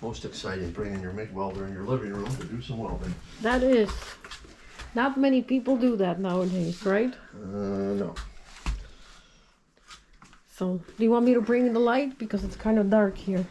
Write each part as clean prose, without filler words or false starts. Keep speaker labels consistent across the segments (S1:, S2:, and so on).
S1: Most exciting, bringing your MIG welder in your living room to do some welding.
S2: That is. Not many people do that nowadays, right?
S1: No.
S2: So, do you want me to bring the light? Because it's kind of dark here.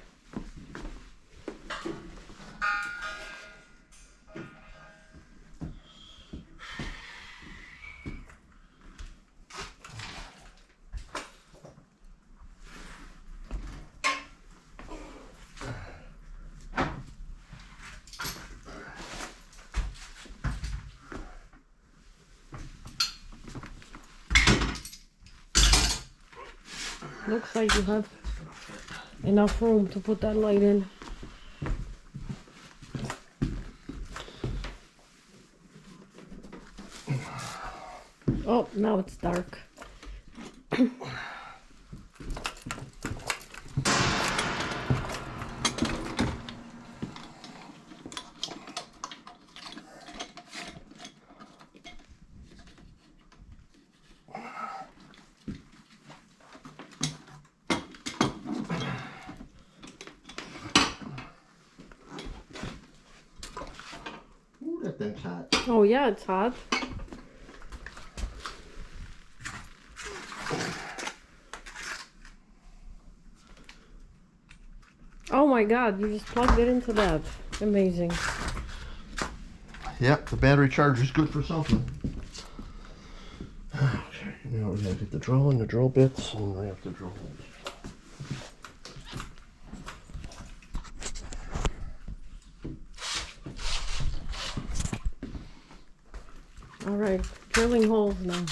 S2: Looks like you have enough room to put that light in. Oh, now it's dark.
S1: Ooh, that thing's hot.
S2: Oh yeah, it's hot. Oh my god, you just plugged it into that. Amazing.
S1: Yep, the battery charger is good for something. Okay, now we gotta get the drill and the drill bits, and we have to drill holes.
S2: All right, drilling holes now.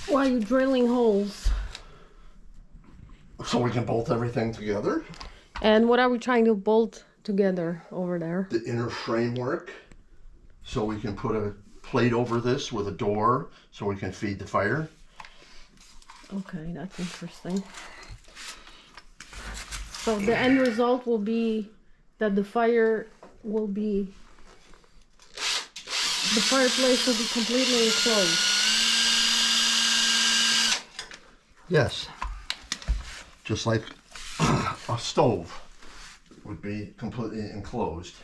S2: Why are you drilling holes?
S1: So we can bolt everything together.
S2: And what are we trying to bolt together over there?
S1: The inner framework, so we can put a plate over this with a door, so we can feed the fire.
S2: Okay, that's interesting. So the end result will be that the fireplace will be completely enclosed.
S1: Yes, just like a stove would be completely enclosed.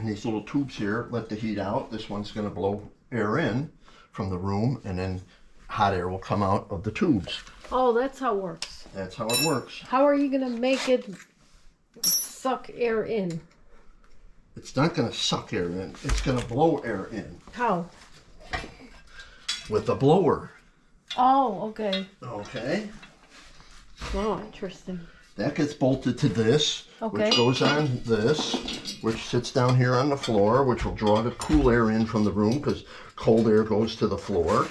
S1: These little tubes here let the heat out. This one's going to blow air in from the room, and then hot air will come out of the tubes.
S2: Oh, that's how it works.
S1: That's how it works.
S2: How are you going to make it suck air in?
S1: It's not going to suck air in. It's going to blow air in.
S2: How?
S1: With the blower.
S2: Oh, okay.
S1: Okay.
S2: Wow, interesting.
S1: That gets bolted to this,
S2: Okay.
S1: which goes on this, which sits down here on the floor, which will draw the cool air in from the room because cold air goes to the floor.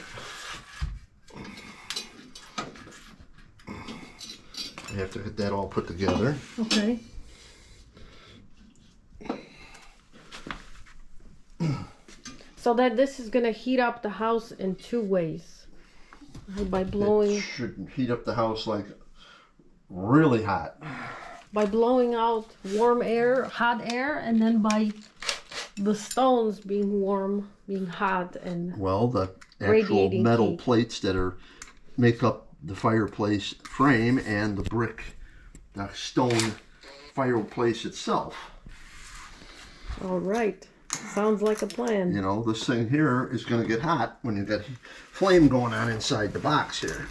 S1: You have to get that all put together.
S2: Okay. So that this is going to heat up the house in two ways. By blowing...
S1: It should heat up the house like really hot.
S2: By blowing out warm air, hot air, and then by the stones being warm, being hot, and
S1: Well, the actual
S2: radiating
S1: metal
S2: heat.
S1: plates that make up the fireplace frame and the brick, the stone fireplace itself.
S2: All right. Sounds like a plan.
S1: You know, this thing here is going to get hot when you got flame going on inside the box here.